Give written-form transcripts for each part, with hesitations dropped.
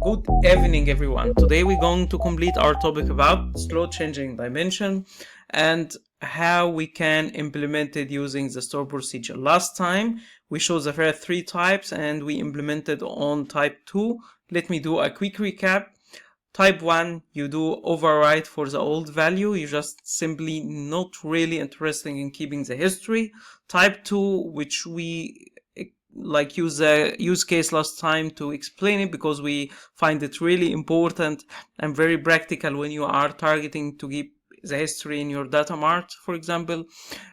Good evening, everyone. Today we're going to complete our topic about slow changing dimension and how we can implement it using the store procedure. Last time we showed the first three types and we implemented on type 2. Let me do a quick recap. Type 1, you do override for the old value. You're just simply not really interested in keeping the history. Type 2, which we use a use case last time to explain it because we find it really important and very practical when you are targeting to keep the history in your data mart, for example.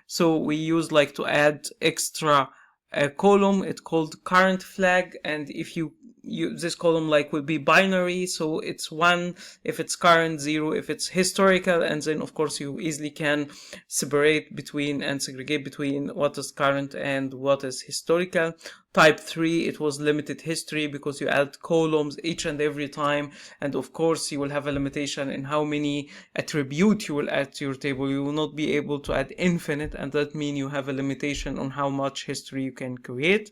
So we use to add extra column. It's called current flag, and if you this column will be binary, so it's 1 if it's current, 0 if it's historical, and then of course you easily can separate between and segregate between what is current and what is historical. Type 3, it was limited history because you add columns each and every time, and of course you will have a limitation in how many attributes you will add to your table. You will not be able to add infinite, and that means you have a limitation on how much history you can create.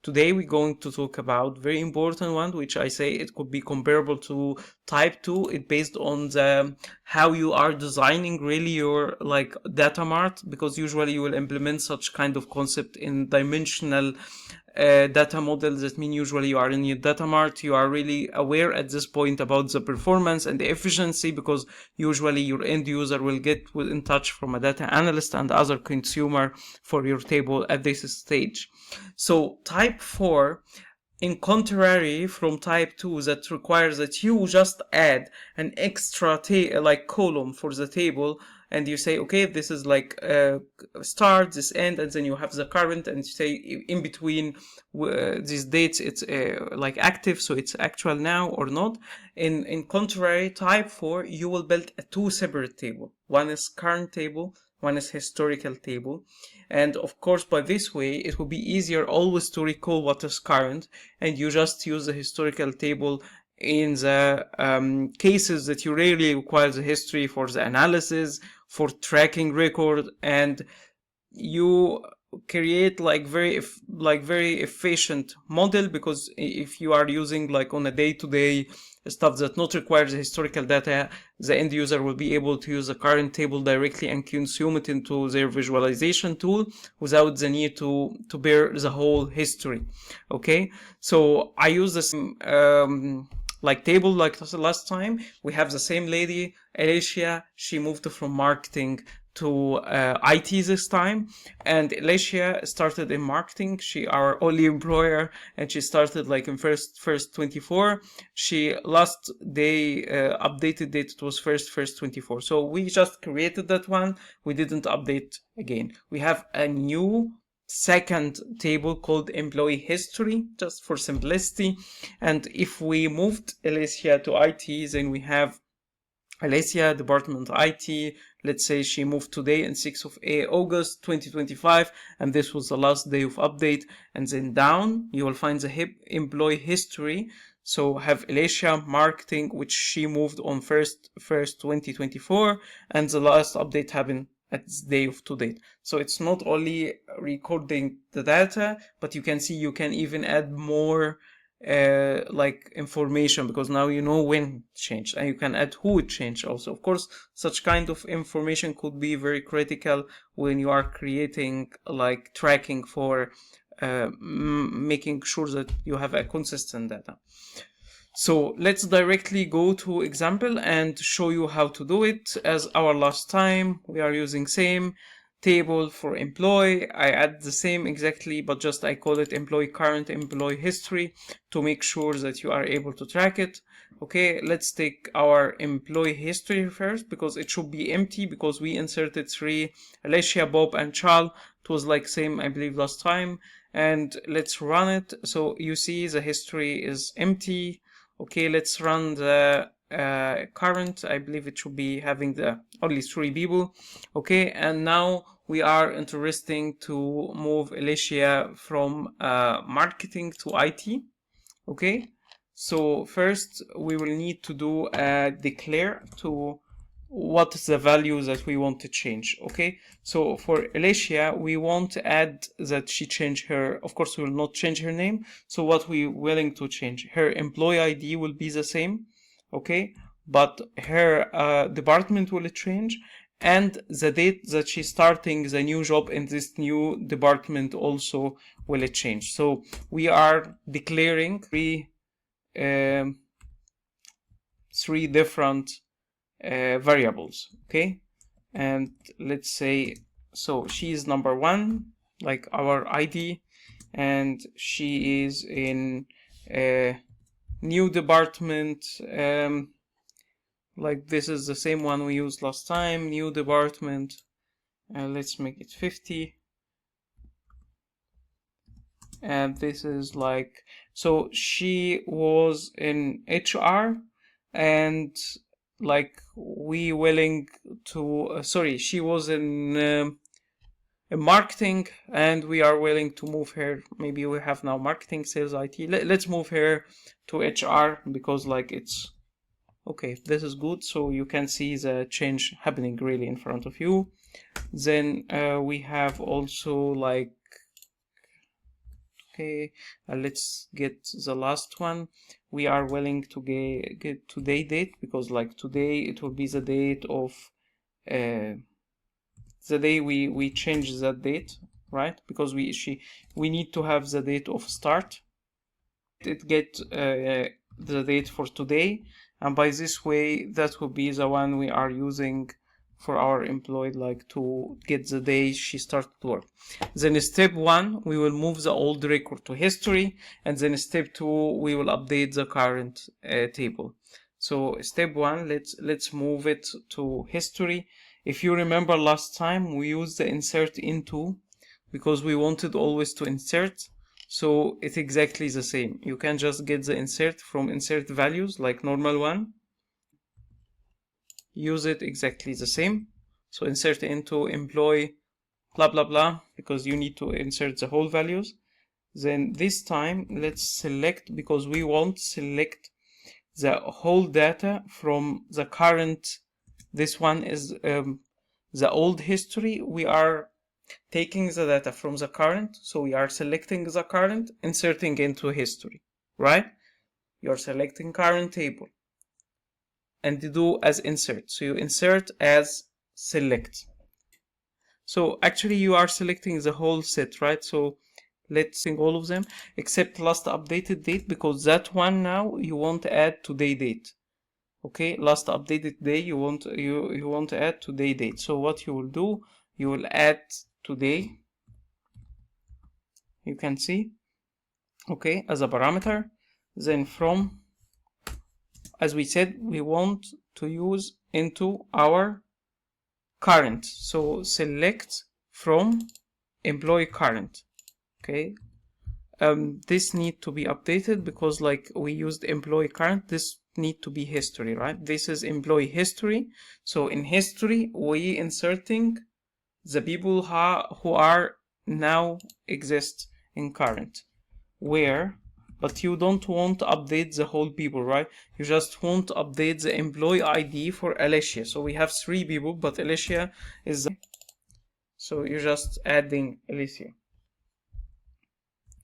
Today we're going to talk about very important one, which I say it could be comparable to type 2. It's based on the how you are designing really your data mart, because usually you will implement such kind of concept in dimensional data models. That means usually you are in your data mart, you are really aware at this point about the performance and the efficiency, because usually your end user will get in touch from a data analyst and other consumer for your table at this stage. So type 4, in contrary from type 2, that requires that you just add an extra column for the table, and you say, okay, this is start, this end, and then you have the current, and you say in between these dates it's active, so it's actual now or not. In contrary, type 4, you will build a 2 separate table. One is current table, one is historical table, and of course by this way it will be easier always to recall what is current, and you just use the historical table in the cases that you really require the history for the analysis, for tracking record, and you create very efficient model, because if you are using on a day-to-day stuff that not requires the historical data, the end user will be able to use the current table directly and consume it into their visualization tool without the need to bear the whole history. Okay, so I use this table like last time. We have the same lady, Alicia. She moved from marketing to IT this time, and Alicia started in marketing. She our only employer, and she started in first 24. She last day updated date, it was first 24. So we just created that one. We didn't update again. We have a new second table called employee history, just for simplicity. And if we moved Alicia to IT, then we have Alicia, department IT. Let's say she moved today in 6th of August 2025, and this was the last day of update. And then down you will find the employee history. So have Alicia marketing, which she moved on first 2024, and the last update happened at this day of today. So it's not only recording the data, but you can see you can even add more information, because now you know when it changed, and you can add who it changed also. Of course, such kind of information could be very critical when you are creating tracking for making sure that you have a consistent data. So let's directly go to example and show you how to do it. As our last time, we are using same table for employee. I add the same exactly, but just I call it employee current, employee history, to make sure that you are able to track it. Okay, let's take our employee history first, because it should be empty, because we inserted 3, Alicia, Bob, and Charles. It was same, I believe, last time. And let's run it. So you see the history is empty. Okay, let's run the current. I believe it should be having the only 3 people. Okay, and now we are interested to move Alicia from marketing to IT. Okay, so first we will need to do a declare to what is the value that we want to change. Okay, so for Alicia, we want to add that she change her, of course we will not change her name, so what we willing to change, her employee ID will be the same, okay, but her department will change, and the date that she's starting the new job in this new department also will change. So we are declaring three different variables, okay, and let's say, so she is number 1, like our ID, and she is in a new department, like this is the same one we used last time, new department, let's make it 50, and this is like, so she was in HR, and like we willing to sorry, she was in marketing, and we are willing to move her, maybe we have now marketing, sales, IT, let's move her to HR, because like it's okay, this is good, so you can see the change happening really in front of you. Then we have also like, okay, let's get the last one. We are willing to get today date, because like today it will be the date of the day we change that date, right? Because we need to have the date of start. It get the date for today, and by this way that will be the one we are using for our employee, like to get the day she started work. Then step 1, we will move the old record to history, and then step 2, we will update the current table. So step 1, let's move it to history. If you remember last time, we used the insert into, because we wanted always to insert, so it's exactly the same. You can just get the insert from insert values, like normal one, use it exactly the same. So insert into employee blah blah blah, because you need to insert the whole values. Then this time let's select, because we won't select the whole data from the current, this one is the old history. We are taking the data from the current, so we are selecting the current, inserting into history, right? You're selecting current table and do as insert, so you insert as select. So actually you are selecting the whole set, right? So let's see all of them except last updated date, because that one now you want to add today date. Okay, last updated day you want to add today date. So what you will do, you will add today, you can see, okay, as a parameter. Then from, as we said, we want to use into our current, so select from employee current. Okay, this need to be updated, because like we used employee current, this need to be history, right? This is employee history, so in history we inserting the people who are now exist in current, where, but you don't want to update the whole people, right? You just want to update the employee ID for Alicia. So we have 3 people, but Alicia is, so you're just adding Alicia.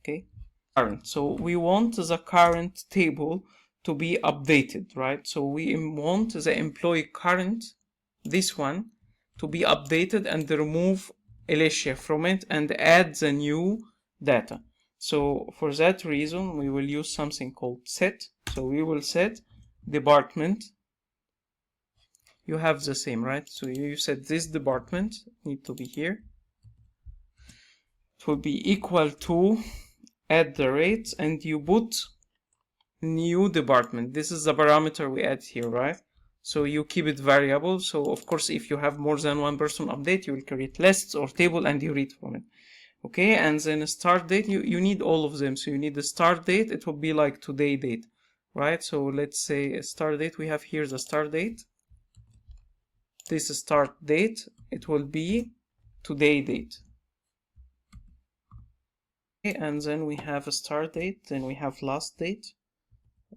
Okay, current, so we want the current table to be updated, right? So we want the employee current, this one, to be updated, and remove Alicia from it and add the new data. So for that reason we will use something called set. So we will set department, you have the same, right? So you said this department need to be here, it will be equal to add the rate, and you put new department, this is the parameter we add here, right? So you keep it variable. So of course if you have more than one person update, you will create lists or table and you read from it. Okay, and then a start date, you need all of them. So you need the start date, it will be like today date, right? So let's say a start date, we have here the start date, this start date, it will be today date. Okay, and then we have a start date, then we have last date.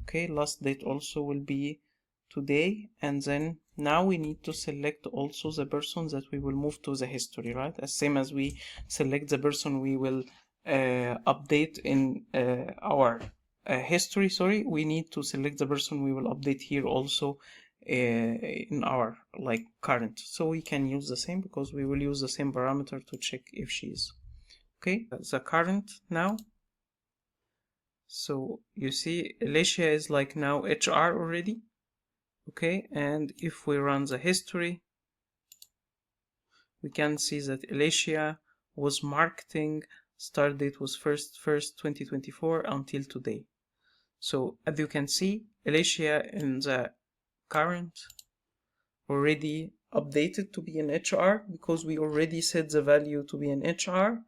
Okay, last date also will be today, and then now we need to select also the person that we will move to the history, right? As same as we select the person we will update in our history, sorry, we need to select the person we will update here also in our like current. So we can use the same because we will use the same parameter to check if she is okay. The current now. So you see Alicia is like now HR already. Okay, and if we run the history, we can see that Alicia was marketing, start date was 1st 2024 until today. So as you can see, Alicia in the current already updated to be an HR because we already set the value to be an HR,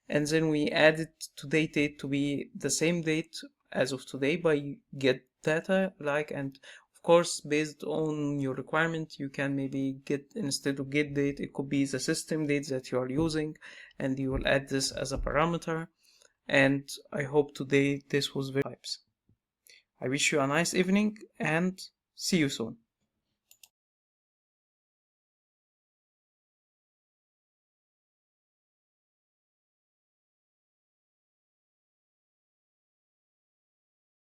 and then we added today date to be the same date as of today by get data, like, and of course based on your requirement you can maybe get, instead of get date, it could be the system date that you are using, and you will add this as a parameter. And I hope today this was very types. I wish you a nice evening and see you soon.